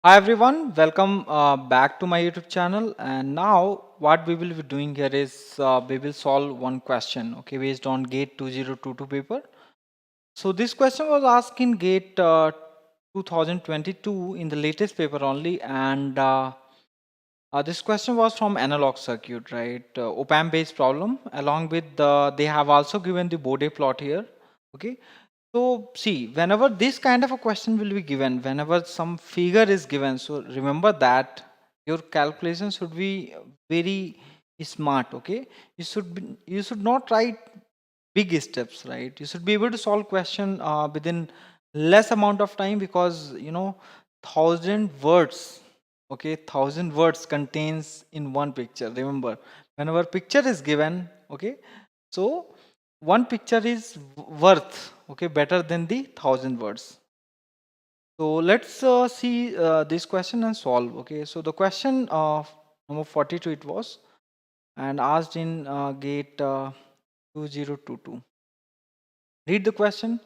Hi everyone, welcome back to my YouTube channel. And now what we will be doing here is we will solve one question, okay, based on GATE 2022 paper. So this question was asked in GATE 2022 in the latest paper only, and this question was from analog circuit, right? Op-amp based problem. Along with they have also given the Bode plot here, okay. So see, whenever this kind of a question will be given, whenever some figure is given, so remember that your calculation should be very smart. Okay, you should not write big steps, right? You should be able to solve question within less amount of time, because 1,000 words, okay, 1,000 words contains in one picture. Remember, whenever picture is given, okay, so one picture is worth, okay, better than the 1,000 words. So let's see this question and solve. Okay, so the question of number 42 it was, and asked in gate 2022. Read the question.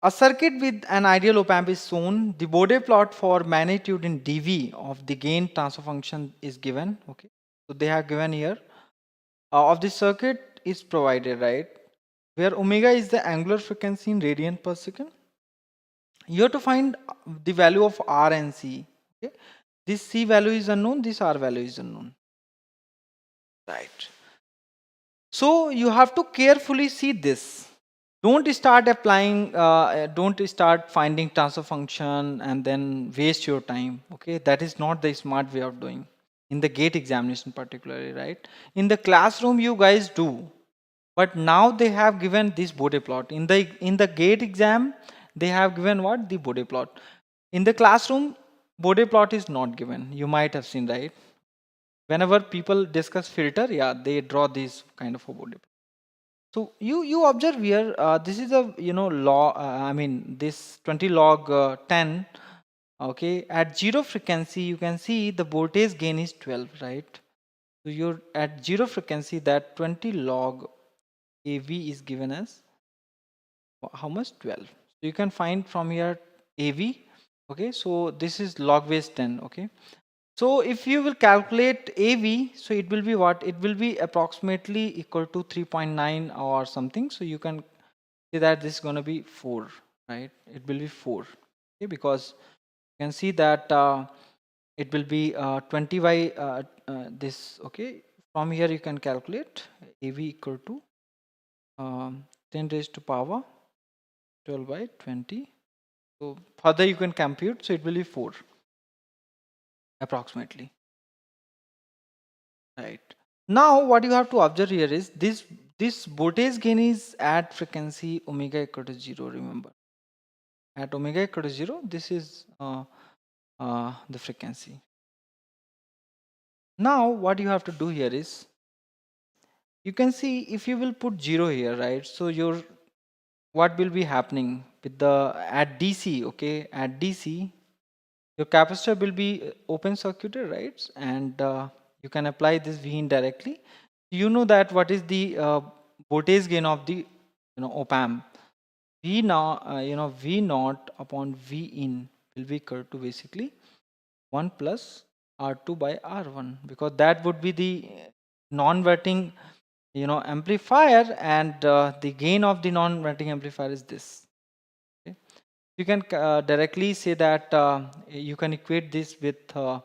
A circuit with an ideal op amp is shown. The Bode plot for magnitude in dV of the gain transfer function is given. Okay, so they have given here. Of the circuit is provided, right? Where omega is the angular frequency in radian per second. You have to find the value of R and C. Okay, this C value is unknown. This R value is unknown. Right. So you have to carefully see this. Don't start applying, don't start finding transfer function and then waste your time. Okay, that is not the smart way of doing in the gate examination, particularly, right? In the classroom, you guys do, but now they have given this Bode plot. In the gate exam, they have given what? The Bode plot. In the classroom, Bode plot is not given. You might have seen, right? Whenever people discuss filter, yeah, they draw this kind of a Bode plot. So you observe here, this is a law. I mean this 20 log 10. Okay, at zero frequency, you can see the voltage gain is 12, right? So you're at zero frequency, that 20 log AV is given as how much? 12. So you can find from here AV. Okay, so this is log base 10. Okay, so if you will calculate AV, so it will be what? It will be approximately equal to 3.9 or something. So you can say that this is going to be 4, right? It will be 4. Okay, because you can see that it will be 20 by this. Okay, from here you can calculate AV equal to 10 raised to power 12 by 20. So further you can compute, so it will be 4 approximately, right? Now what you have to observe here is this voltage gain is at frequency omega equal to 0. Remember, at omega equal to 0, this is the frequency. Now what you have to do here is, you can see if you will put 0 here, right? So your what will be happening with the at DC? Okay, at DC your capacitor will be open circuited, right? And you can apply this V in directly. You know that what is the voltage gain of the op amp. V now V naught upon V in will be equal to basically 1 plus R2 by R1, because that would be the non-inverting amplifier, and the gain of the non-inverting amplifier is this. Okay, you can directly say that you can equate this with 4.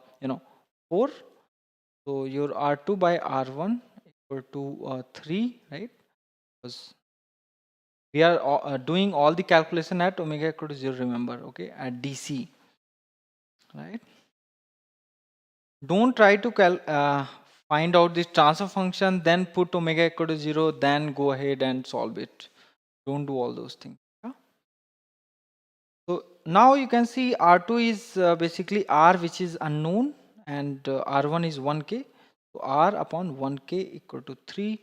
So your R2 by R1 equal to 3, right? Because we are doing all the calculation at omega equal to 0, remember, okay, at DC, right? Don't try to find out this transfer function, then put omega equal to 0, then go ahead and solve it. Don't do all those things. Yeah? So now you can see R2 is basically R, which is unknown, and R1 is 1K. So R upon 1K equal to 3.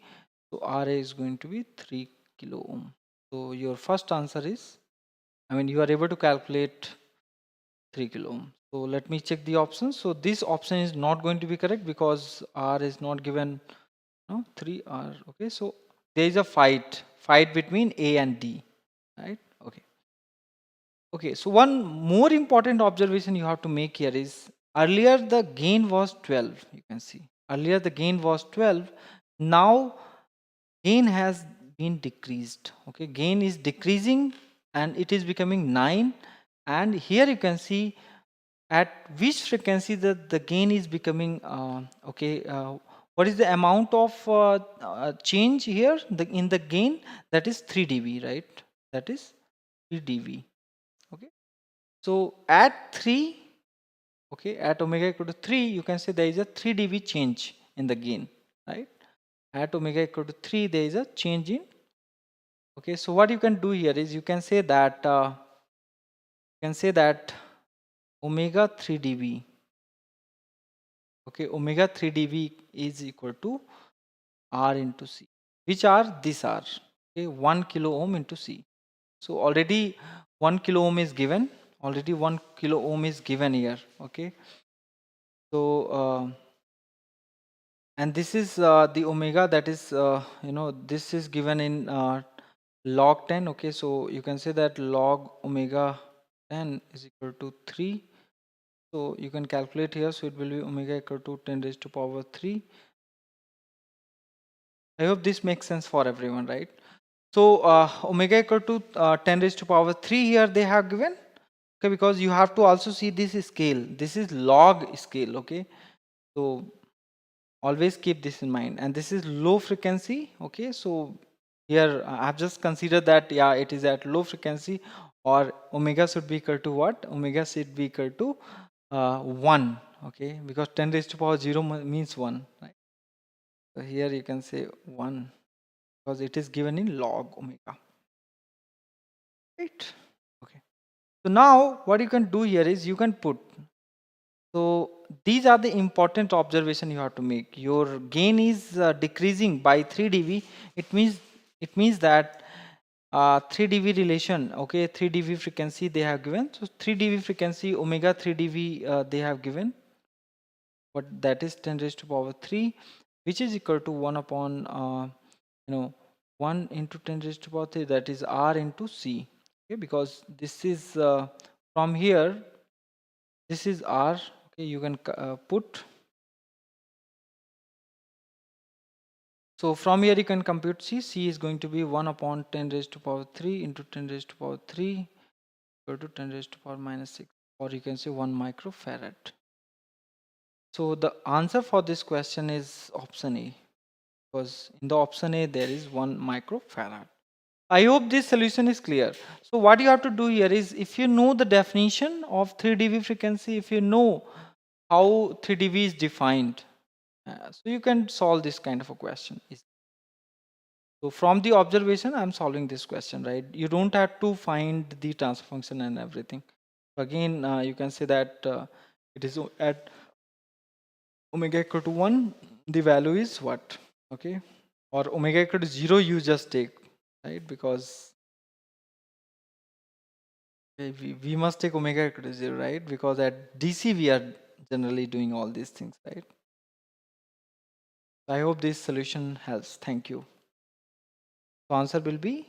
So RA is going to be 3 kilo ohm. So your first answer is, you are able to calculate 3 kilo ohm. So let me check the options. So this option is not going to be correct because R is not given. No, 3R. Okay, so there is a fight between A and D, right? Okay. Okay, so one more important observation you have to make here is earlier the gain was 12. You can see earlier the gain was 12. Now gain has been decreased. Okay, gain is decreasing and it is becoming 9. And here you can see at which frequency the gain is becoming okay. What is the amount of change here in the gain? That is 3 dB, right? That is 3 dB. Okay, so at 3, okay, at omega equal to 3, you can say there is a 3 dB change in the gain, right? At omega equal to 3, there is a change in. Okay, so what you can do here is you can say that omega 3 dB. Okay, omega 3 dB is equal to R into C, which are these are, okay, 1 kilo ohm into C. So already 1 kilo ohm is given. Already 1 kilo ohm is given here. Okay, so and this is the omega that is this is given in log 10. Okay, so you can say that log omega 10 is equal to 3. So you can calculate here. So it will be omega equal to 10 raised to power 3. I hope this makes sense for everyone, right? So omega equal to 10 raised to power 3 here they have given. Okay, because you have to also see this scale. This is log scale. Okay, so always keep this in mind. And this is low frequency. Okay, so here I have just considered that yeah, it is at low frequency, or omega should be equal to what? Omega should be equal to 1. Okay, because 10 raised to power 0 means 1, right? So here you can say 1 because it is given in log omega, right? Okay, so now what you can do here is you can put, so these are the important observation you have to make. Your gain is decreasing by 3 dB. It means that 3 dB relation. Okay, 3 dB frequency they have given. So 3 dB frequency omega 3 dB they have given. But that is 10 raised to power 3, which is equal to 1 upon 1 into 10 raised to power 3. That is R into C. Okay, because this is from here. This is R. Okay, you can put. So from here you can compute C. C is going to be 1 upon 10 raised to power 3 into 10 raised to power 3 equal to 10 raised to power minus 6, or you can say 1 microfarad. So the answer for this question is option A, because in the option A there is 1 microfarad. I hope this solution is clear. So what you have to do here is, if you know the definition of 3 dB frequency, if you know how 3 dB is defined, so you can solve this kind of a question. So from the observation, I'm solving this question, right? You don't have to find the transfer function and everything. Again, you can say that it is at omega equal to 1, the value is what? Okay. Or omega equal to 0, you just take, right? Because we must take omega equal to 0, right? Because at DC, we are generally doing all these things, right? I hope this solution helps. Thank you. So answer will be